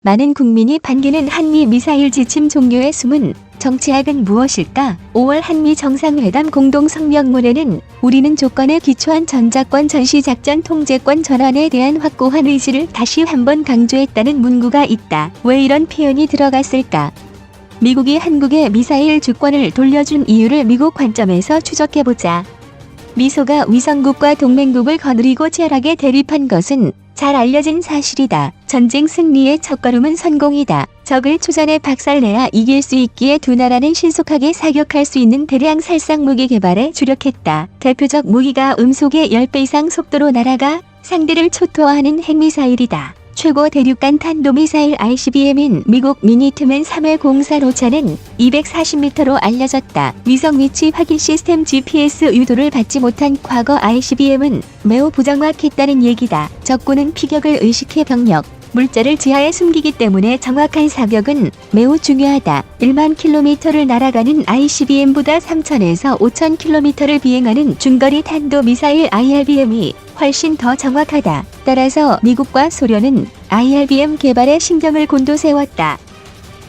많은 국민이 반기는 한미 미사일 지침 종료의 숨은 정치학은 무엇일까? 5월 한미 정상회담 공동성명문에는 우리는 조건에 기초한 전자권 전시작전 통제권 전환에 대한 확고한 의지를 다시 한번 강조했다는 문구가 있다. 왜 이런 표현이 들어갔을까? 미국이 한국에 미사일 주권을 돌려준 이유를 미국 관점에서 추적해보자. 미소가 위성국과 동맹국을 거느리고 치열하게 대립한 것은 잘 알려진 사실이다. 전쟁 승리의 첫걸음은 성공이다. 적을 초전에 박살내야 이길 수 있기에 두 나라는 신속하게 사격할 수 있는 대량 살상 무기 개발에 주력했다. 대표적 무기가 음속의 10배 이상 속도로 날아가 상대를 초토화하는 핵미사일이다. 최고 대륙간 탄도미사일 ICBM인 미국 미니트맨 3회 공사로차는 240m로 알려졌다. 위성 위치 확인 시스템 GPS 유도를 받지 못한 과거 ICBM은 매우 부정확했다는 얘기다. 적군은 피격을 의식해 병력, 물자를 지하에 숨기기 때문에 정확한 사격은 매우 중요하다. 1만 킬로미터를 날아가는 ICBM보다 3,000에서 5,000km를 비행하는 중거리 탄도미사일 IRBM이 훨씬 더 정확하다. 따라서 미국과 소련은 IRBM 개발에 신경을 곤두세웠다.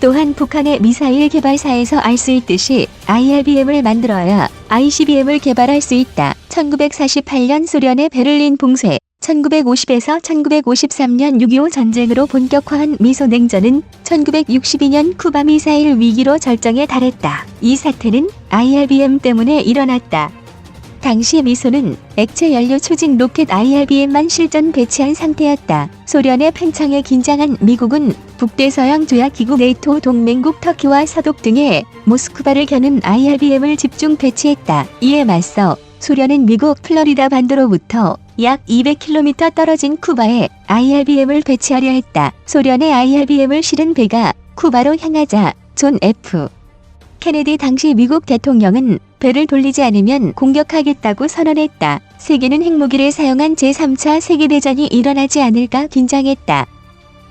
또한 북한의 미사일 개발사에서 알 수 있듯이 IRBM을 만들어야 ICBM을 개발할 수 있다. 1948년 소련의 베를린 봉쇄, 1950에서 1953년 6.25 전쟁으로 본격화한 미소냉전은 1962년 쿠바 미사일 위기로 절정에 달했다. 이 사태는 IRBM 때문에 일어났다. 당시 미소는 액체 연료 추진 로켓 IRBM만 실전 배치한 상태였다. 소련의 팽창에 긴장한 미국은 북대서양 조약기구 네이토 동맹국 터키와 서독 등의 모스크바를 겨눈 IRBM을 집중 배치했다. 이에 맞서 소련은 미국 플로리다 반도로부터 약 200km 떨어진 쿠바에 IRBM을 배치하려 했다. 소련의 IRBM을 실은 배가 쿠바로 향하자 존 F. 케네디 당시 미국 대통령은 배를 돌리지 않으면 공격하겠다고 선언했다. 세계는 핵무기를 사용한 제3차 세계대전이 일어나지 않을까 긴장했다.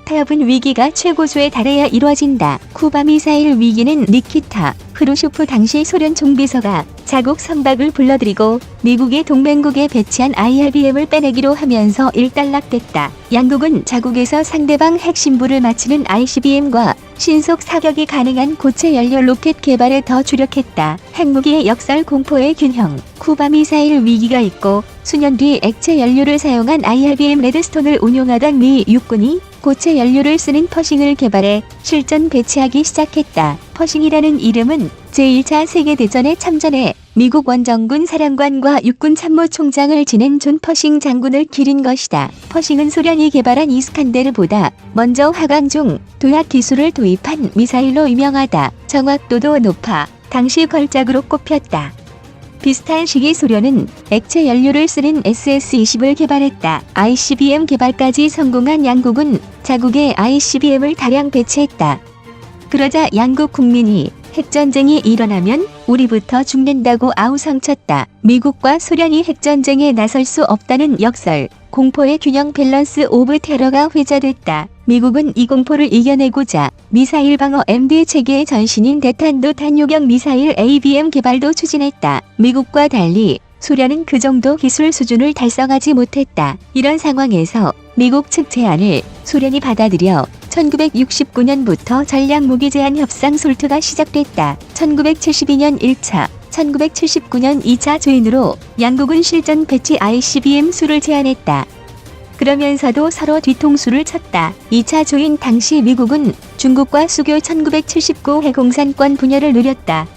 타협은 위기가 최고조에 달해야 이루어진다. 쿠바 미사일 위기는 니키타 크루쇼프 당시 소련 총비서가 자국 선박을 불러들이고 미국의 동맹국에 배치한 IRBM을 빼내기로 하면서 일단락됐다. 양국은 자국에서 상대방 핵심부를 맞추는 ICBM과 신속 사격이 가능한 고체 연료 로켓 개발에 더 주력했다. 핵무기의 역설 공포의 균형. 쿠바 미사일 위기가 있고 수년 뒤 액체 연료를 사용한 IRBM 레드스톤을 운용하던 미 육군이 고체 연료를 쓰는 퍼싱을 개발해 실전 배치하기 시작했다. 퍼싱이라는 이름은 제1차 세계대전에 참전해 미국 원정군 사령관과 육군 참모총장을 지낸 존 퍼싱 장군을 기린 것이다. 퍼싱은 소련이 개발한 이스칸데르보다 먼저 화강종 도약 기술을 도입한 미사일로 유명하다. 정확도도 높아 당시 걸작으로 꼽혔다. 비슷한 시기 소련은 액체 연료를 쓰는 SS-20을 개발했다. ICBM 개발까지 성공한 양국은 자국에 ICBM을 다량 배치했다. 그러자 양국 국민이 핵전쟁이 일어나면 우리부터 죽는다고 아우성쳤다. 미국과 소련이 핵전쟁에 나설 수 없다는 역설, 공포의 균형 밸런스 오브 테러가 회자됐다. 미국은 이 공포를 이겨내고자 미사일 방어 MD 체계의 전신인 대탄도 탄요격 미사일 ABM 개발도 추진했다. 미국과 달리 소련은 그 정도 기술 수준을 달성하지 못했다. 이런 상황에서 미국 측 제안을 소련이 받아들여 1969년부터 전략무기 제한 협상 솔트가 시작됐다. 1972년 1차, 1979년 2차 조인으로 양국은 실전 배치 ICBM 수를 제한했다. 그러면서도 서로 뒤통수를 쳤다. 2차 조인 당시 미국은 중국과 수교 1979 해공산권 분열을 누렸다.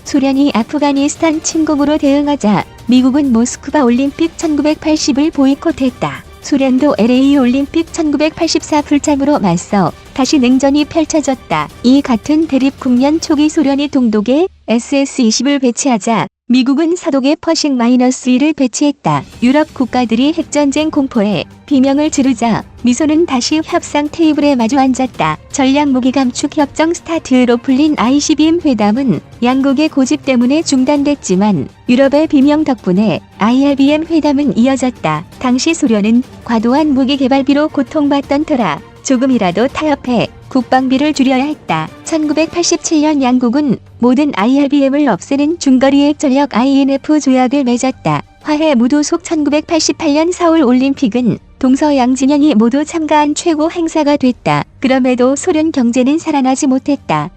소련이 아프가니스탄 침공으로 대응하자 미국은 모스크바 올림픽 1980을 보이콧했다. 소련도 LA 올림픽 1984 불참으로 맞서 다시 냉전이 펼쳐졌다. 이 같은 대립 국면 초기 소련이 동독에 SS-20을 배치하자 미국은 서독에 퍼싱-1을 배치했다. 유럽 국가들이 핵전쟁 공포에 비명을 지르자 미소는 다시 협상 테이블에 마주 앉았다. 전략무기 감축 협정 스타트로 풀린 ICBM 회담은 양국의 고집 때문에 중단됐지만 유럽의 비명 덕분에 IRBM 회담은 이어졌다. 당시 소련은 과도한 무기 개발비로 고통받던 터라 조금이라도 타협해 국방비를 줄여야 했다. 1987년 양국은 모든 IRBM을 없애는 중거리 핵전력 INF 조약을 맺었다. 화해 무도 속 1988년 서울 올림픽은 동서양 진영이 모두 참가한 최고 행사가 됐다. 그럼에도 소련 경제는 살아나지 못했다.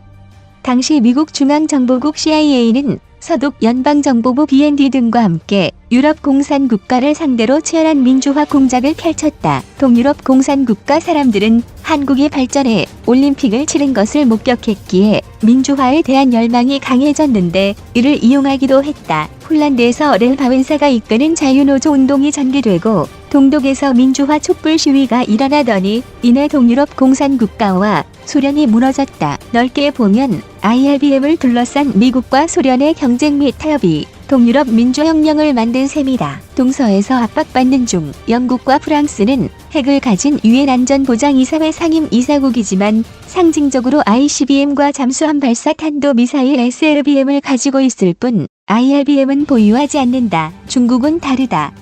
당시 미국 중앙정보국 CIA는 서독 연방정보부 BND 등과 함께 유럽 공산국가를 상대로 치열한 민주화 공작을 펼쳤다. 동유럽 공산국가 사람들은 한국의 발전에 올림픽을 치른 것을 목격했기에 민주화에 대한 열망이 강해졌는데 이를 이용하기도 했다. 폴란드에서 렐 바웬사가 이끄는 자유노조 운동이 전개되고 동독에서 민주화 촛불 시위가 일어나더니 이내 동유럽 공산국가와 소련이 무너졌다. 넓게 보면 IRBM을 둘러싼 미국과 소련의 경쟁 및 타협이 동유럽 민주혁명을 만든 셈이다. 동서에서 압박받는 중 영국과 프랑스는 핵을 가진 유엔 안전보장이사회 상임 이사국이지만 상징적으로 ICBM과 잠수함 발사 탄도 미사일 SLBM을 가지고 있을 뿐 IRBM은 보유하지 않는다. 중국은 다르다.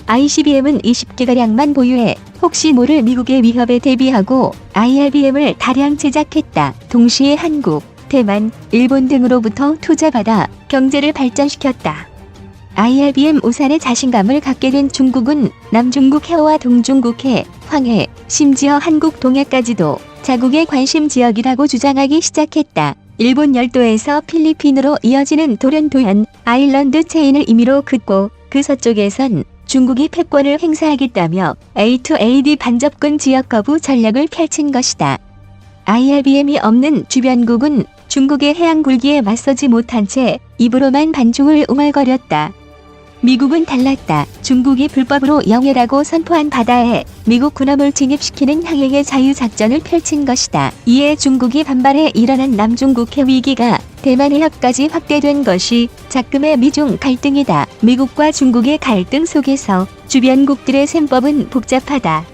ICBM은 20개가량만 보유해 혹시 모를 미국의 위협에 대비하고 IRBM을 다량 제작했다. 동시에 한국, 대만, 일본 등으로부터 투자받아 경제를 발전시켰다. IRBM 우산에 자신감을 갖게 된 중국은 남중국 해와 동중국 해, 황해, 심지어 한국 동해까지도 자국의 관심 지역이라고 주장하기 시작했다. 일본 열도에서 필리핀으로 이어지는 도련도현, 아일랜드 체인을 임의로 긋고 그 서쪽에선 중국이 패권을 행사하겠다며 A2AD 반접근 지역 거부 전략을 펼친 것이다. IRBM이 없는 주변국은 중국의 해양 굴기에 맞서지 못한 채 입으로만 반중을 웅얼거렸다. 미국은 달랐다. 중국이 불법으로 영해라고 선포한 바다에 미국 군함을 진입시키는 항해의 자유작전을 펼친 것이다. 이에 중국이 반발해 일어난 남중국해 위기가 대만 해협까지 확대된 것이 작금의 미중 갈등이다. 미국과 중국의 갈등 속에서 주변국들의 셈법은 복잡하다.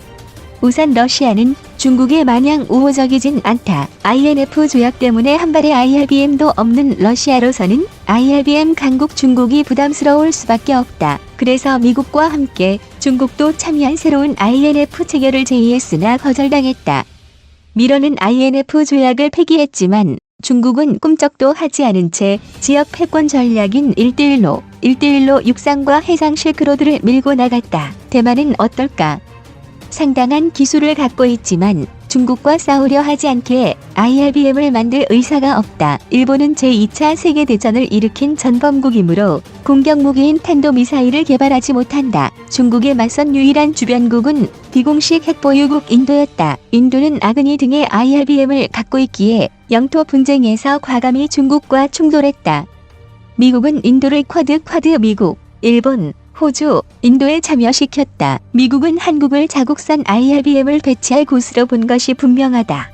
우선 러시아는 중국에 마냥 우호적이진 않다. INF 조약 때문에 한 발의 IRBM도 없는 러시아로서는 IRBM 강국 중국이 부담스러울 수밖에 없다. 그래서 미국과 함께 중국도 참여한 새로운 INF 체결을 제의했으나 거절당했다. 미러는 INF 조약을 폐기했지만 중국은 꿈쩍도 하지 않은 채 지역 패권 전략인 1대1로 육상과 해상 실크로드를 밀고 나갔다. 대만은 어떨까? 상당한 기술을 갖고 있지만 중국과 싸우려 하지 않게 IRBM을 만들 의사가 없다. 일본은 제2차 세계대전을 일으킨 전범국이므로 공격무기인 탄도미사일을 개발하지 못한다. 중국에 맞선 유일한 주변국은 비공식 핵보유국 인도였다. 인도는 아그니 등의 IRBM을 갖고 있기에 영토 분쟁에서 과감히 중국과 충돌했다. 미국은 인도를 쿼드 미국, 일본, 호주, 인도에 참여시켰다. 미국은 한국을 자국산 IRBM을 배치할 곳으로 본 것이 분명하다.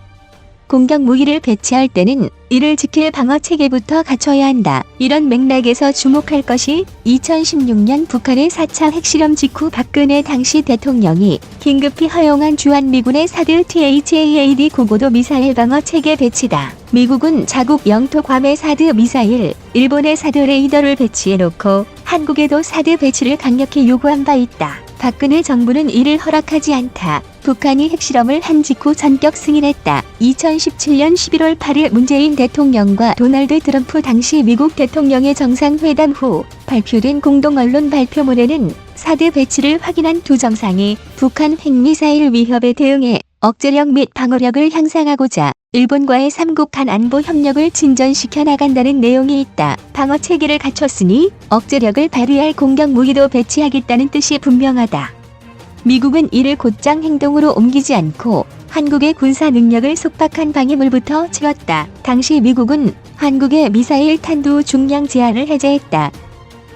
공격 무기를 배치할 때는 이를 지킬 방어 체계부터 갖춰야 한다. 이런 맥락에서 주목할 것이 2016년 북한의 4차 핵실험 직후 박근혜 당시 대통령이 긴급히 허용한 주한미군의 사드 THAAD 고고도 미사일 방어 체계 배치다. 미국은 자국 영토 괌에 사드 미사일, 일본의 사드 레이더를 배치해놓고 한국에도 사드 배치를 강력히 요구한 바 있다. 박근혜 정부는 이를 허락하지 않다. 북한이 핵실험을 한 직후 전격 승인했다. 2017년 11월 8일 문재인 대통령과 도널드 트럼프 당시 미국 대통령의 정상회담 후 발표된 공동 언론 발표문에는 사드 배치를 확인한 두 정상이 북한 핵미사일 위협에 대응해 억제력 및 방어력을 향상하고자 일본과의 3국 간 안보 협력을 진전시켜 나간다는 내용이 있다. 방어 체계를 갖췄으니 억제력을 발휘할 공격 무기도 배치하겠다는 뜻이 분명하다. 미국은 이를 곧장 행동으로 옮기지 않고 한국의 군사 능력을 속박한 방해물부터 치렀다. 당시 미국은 한국의 미사일 탄두 중량 제한을 해제했다.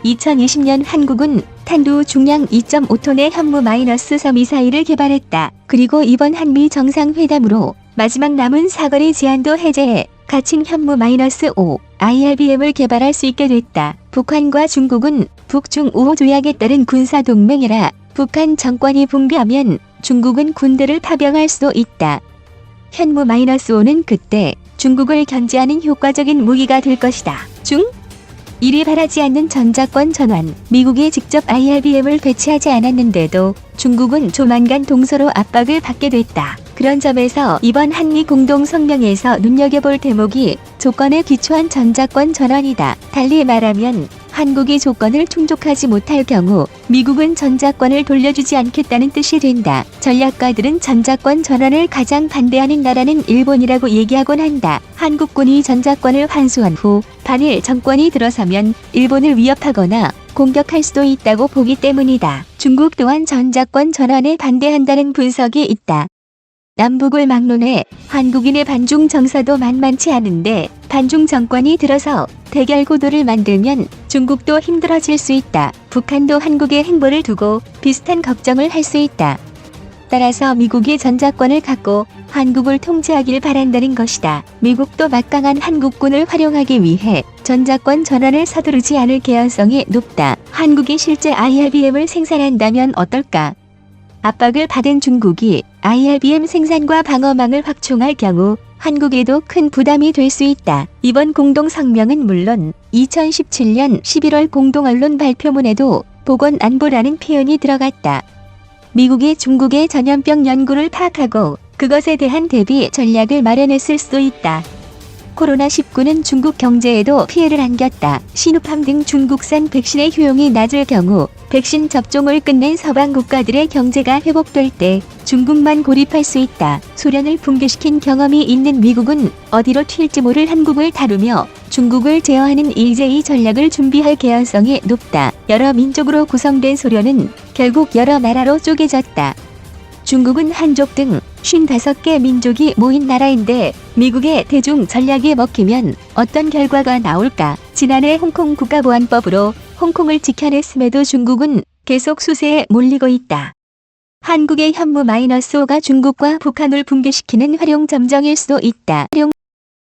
2020년 한국은 탄두 중량 2.5톤의 현무-4 미사일을 개발했다. 그리고 이번 한미 정상회담으로 마지막 남은 사거리 제한도 해제해 가칭 현무-5 IRBM을 개발할 수 있게 됐다. 북한과 중국은 북중 우호 조약에 따른 군사 동맹이라 북한 정권이 붕괴하면 중국은 군대를 파병할 수도 있다. 현무-5는 그때 중국을 견제하는 효과적인 무기가 될 것이다. 이리 바라지 않는 전자권 전환. 미국이 직접 IRBM을 배치하지 않았는데도 중국은 조만간 동서로 압박을 받게 됐다. 그런 점에서 이번 한미 공동성명에서 눈여겨볼 대목이 조건에 기초한 전자권 전환이다. 달리 말하면 한국이 조건을 충족하지 못할 경우 미국은 전자권을 돌려주지 않겠다는 뜻이 된다. 전략가들은 전자권 전환을 가장 반대하는 나라는 일본이라고 얘기하곤 한다. 한국군이 전자권을 환수한 후 반일 정권이 들어서면 일본을 위협하거나 공격할 수도 있다고 보기 때문이다. 중국 또한 전자권 전환에 반대한다는 분석이 있다. 남북을 막론해 한국인의 반중 정서도 만만치 않은데 반중 정권이 들어서 대결 구도를 만들면 중국도 힘들어질 수 있다. 북한도 한국의 행보를 두고 비슷한 걱정을 할 수 있다. 따라서 미국이 전자권을 갖고 한국을 통제하길 바란다는 것이다. 미국도 막강한 한국군을 활용하기 위해 전자권 전환을 서두르지 않을 개연성이 높다. 한국이 실제 IRBM을 생산한다면 어떨까? 압박을 받은 중국이 IRBM 생산과 방어망을 확충할 경우 한국에도 큰 부담이 될 수 있다. 이번 공동성명은 물론 2017년 11월 공동언론 발표문에도 보건안보라는 표현이 들어갔다. 미국이 중국의 전염병 연구를 파악하고 그것에 대한 대비 전략을 마련했을 수도 있다. 코로나19는 중국 경제에도 피해를 안겼다. 시노팜 등 중국산 백신의 효용이 낮을 경우 백신 접종을 끝낸 서방 국가들의 경제가 회복될 때 중국만 고립할 수 있다. 소련을 붕괴시킨 경험이 있는 미국은 어디로 튈지 모를 한국을 다루며 중국을 제어하는 일제히 전략을 준비할 개연성이 높다. 여러 민족으로 구성된 소련은 결국 여러 나라로 쪼개졌다. 중국은 한족 등 55개 민족이 모인 나라인데 미국의 대중 전략에 먹히면 어떤 결과가 나올까? 지난해 홍콩 국가보안법으로 홍콩을 지켜냈음에도 중국은 계속 수세에 몰리고 있다. 한국의 현무 -5가 중국과 북한을 붕괴시키는 활용점정일 수도 있다.